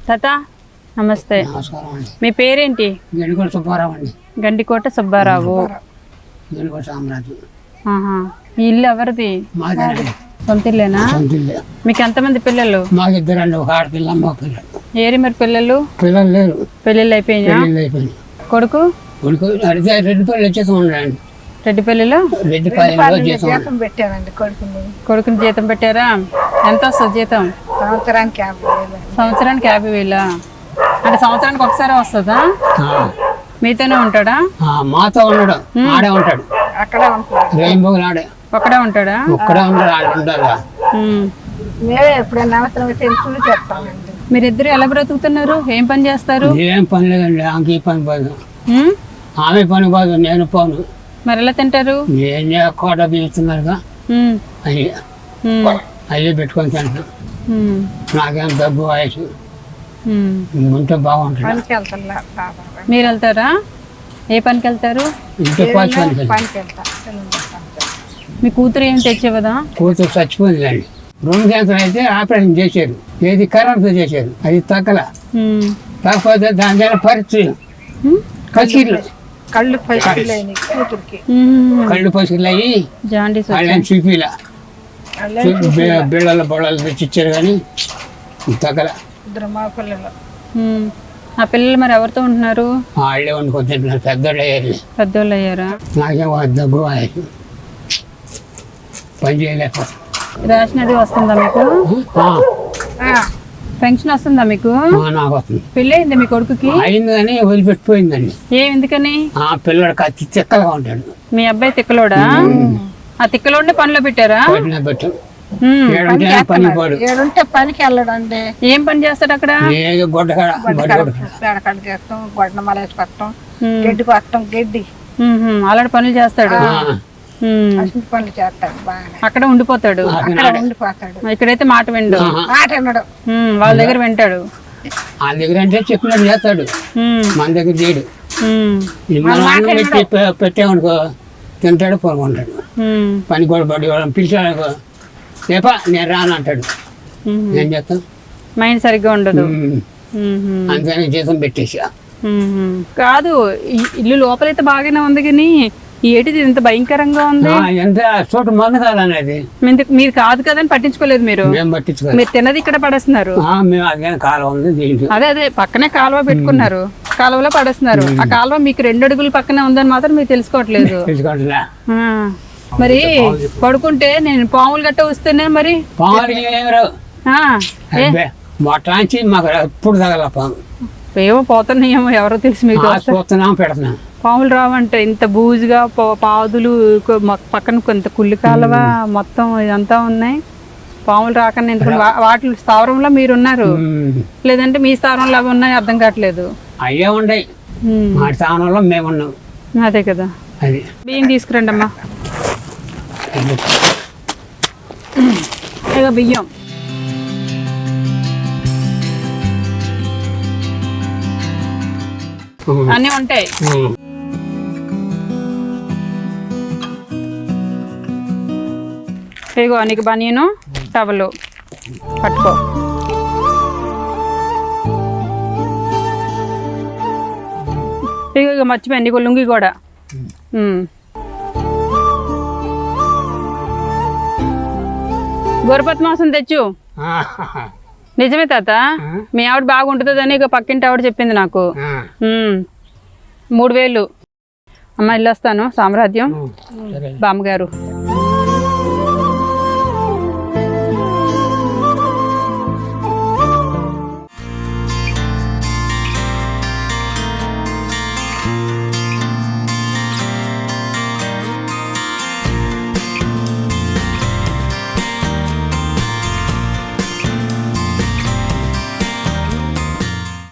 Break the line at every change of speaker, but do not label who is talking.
తాత నమస్తే.
నమస్కారం అండి.
మీ పేరేంటి?
గండికోట సుబ్బారావు అండి.
గండికోట సుబ్బారావు.
గండికోట సామ్రాజ్యం.
ఆహా. ఈ ఇల్లు ఎవరిది?
మాదేనండి.
సొంత ఇల్లేనా?
సొంత ఇల్లే.
మీకు ఎంతమంది పిల్లలు?
మాకు ఇద్దరండి, ఒక ఆడపిల్ల మగ పిల్లలు.
ఏరి మరి పిల్లలు?
పిల్లలు లేరు.
పెళ్ళిళ్ళు అయిపోయినా?
పెళ్ళిళ్ళు అయిపోయింది.
కొడుకు?
కొడుకు అడిగితే రెడ్డిపల్లి వచ్చేసి ఉండండి.
రెడ్డిపల్లిలో
రెడ్డిపల్లిలో జీతం
పెట్టానండి కొడుకుని.
కొడుకుని జీతం పెట్టారా? ఎంత వస్తుంది జీతం?
సంవత్సరానికి 50,000.
సంవత్సరానికి 50,000. అంటే సంవత్సరానికి ఒకసారి వస్తుందా? మీతోనే ఉంటాడా?
మాతో ఉన్నాడు, ఆడే ఉంటాడు.
అక్కడే ఉంటున్నాడు.
రెయిన్బోలు ఆడే
ఒక్కడే ఉంటాడా?
ఒక్కడే ఉంటాడు, ఆడే ఉండాలి.
మేమే ఎప్పుడైనా అవసరం అయితే చూసి చెప్తామండి.
మీరిద్దరు ఎలా బ్రతుకుతున్నారు? ఏం పని చేస్తారు?
ఏం పని లేదండి. ఆమెకి ఈ పని పోదు,
ఉమ్?
ఆమె పని పోదు, నేను పోను.
మరి ఎలా తింటారు?
నేను కోట బీస్తున్నారుగా
ఉమ్,
అవి
ఉమ్,
అవి పెట్టుకొని తింటాను.
ఉమ్,
నాకేం దగ్గు వయసు
ఉమ్.
ఉంటే బాగుంటుంది.
పనికి వెళ్తున్నా బాబా.
మీరు వెళ్తారా? ఏ పనికి వెళ్తారు?
ఇంటి పాచి పనికి
పనికి వెళ్తా.
మీ కూతురు ఏం తెచ్చేవదా?
కూతురు చచ్చిపోయిందండి. 2 క్యాన్సర్ అయితే ఆపరేషన్ చేశారు. ఏది కరెంట్తో చేశారు, అది తగ్గల.
ఉమ్,
కాకపోతే దాని దగ్గర పరీక్ష
ఉమ్,
కచీర్లు
కళ్ళు పైకి కూతురికి.
ఉమ్.
కళ్ళు పసులు అయ్యి
జాండీస్
వాళ్ళని చూపిలా బిళ్ళల బొళ్ళలు తెచ్చిచ్చారు కానీ తగ్గల.
2 మా పిల్లలు.
ఉమ్. ఆ పిల్లలు మరి ఎవరితో ఉంటున్నారు?
వాళ్ళే వండుకొని తింటున్నారు, పెద్దోళ్ళు అయ్యారు.
పెద్దోళ్ళు అయ్యారా?
నాకేం దగ్గు వయసు, పని చేయలేకపోతే.
రేషన్ అది వస్తుందా మీకు? పెన్షన్ వస్తుందా మీకు?
నాకు వస్తుంది.
పెళ్ళి అయిందా మీ కొడుకుకి?
అయింది కానీ వదిలిపెట్టిపోయిందండి.
ఎందుకని?
పిల్లడు కత్తి చెక్కలుగా ఉంటాడు.
మీ అబ్బాయి తిక్కలోడా? ఆ తిక్కలోడిని పనిలో పెట్టారా?
పట్టిన పెట్టు
ఉమ్.
పని పోడు.
ఏడుంటే పనికి వెళ్ళడండి.
ఏం పని చేస్తాడు అక్కడ?
గొడ్డకాడ
పేడకాడ చేస్తాం, గొడ్డ మలేసి కొట్టం, గడ్డి కొట్టం, గడ్డి
అలాంటి పనులు చేస్తాడు.
అసలు పనులు చేస్తాడు బాగా.
అక్కడ ఉండిపోతాడు.
అక్కడ ఉండిపోతాడు.
ఇక్కడైతే మాట విండు.
మాట వినడు.
వాళ్ళ దగ్గర వింటాడు.
వాళ్ళ దగ్గర అంటే చెప్పినట్టు చేస్తాడు, మన దగ్గర చేయడు. మనం అన్నం పెట్టి పెట్టామనుకో తింటాడు, పొనుకుంటాడు. పని కూడా పడి వాళ్ళని పిలిచాడు, రేపా నేను రాను అంటాడు. ఏం చేస్తాం,
మైండ్ సరిగ్గా ఉండదు.
అందుకని జీతం పెట్టేసా.
కాదు, ఇల్లు లోపలైతే బాగానే ఉంది కానీ ఏటిది ఇంత భయంకరంగా ఉంది?
ఎంత చోటు మందు కాదనేది
మీరు కాదు కదని పట్టించుకోలేదు. మీరు
మేము పట్టించుకోలేదు.
మీరు తిన్నది ఇక్కడ పడేస్తున్నారు.
మేము అదే కాలువ ఉంది దీంట్లో.
అదే పక్కనే కాలువ పెట్టుకున్నారు, కాలువలో పడేస్తున్నారు. ఆ కాలువ మీకు 2 అడుగులు పక్కనే ఉందని మాత్రం మీరు తెలుసుకోవట్లేదు.
తెలుసుకోవట్లే.
మరి పడుకుంటే నేను పాములు గట్ట వస్తేనే మరి
మొట్టాంచి మాకు ఎప్పుడు తగల పాము.
ఏమో పోతున్నాయేమో, ఎవరో తెలిసి మీకు
పోతున్నాం పెడుతున్నాం.
పాములు రావంటే ఇంత బూజుగా పాదులు పక్కన కొంత కుళ్ళి కాలువ మొత్తం ఇదంతా ఉన్నాయి. పాములు రాకనే ఎందుకు వాటి స్థావరంలో మీరున్నారు, లేదంటే మీ స్థావరంలో అవి ఉన్నాయి అర్థం కావట్లేదు.
అయ్యే ఉండయి, మా స్థానంలో మేమున్నాం.
అదే కదా.
అది
బియ్యం తీసుకురండి అమ్మా. ఇక బియ్యం అన్నీ ఉంటాయి. ఇగో నీకు బనీను టవలు పట్టుకో. ఇక మర్చిపోయాను నీకు లుంగి కూడా. గొర్రెపతి మాంసం తెచ్చు. నిజమే తాత, మీ ఆవిడ బాగుంటుందని ఇక పక్కింటి ఆవిడ చెప్పింది నాకు. 3,000. అమ్మ ఇల్లు వస్తాను. సామ్రాజ్యం బామ్మగారు.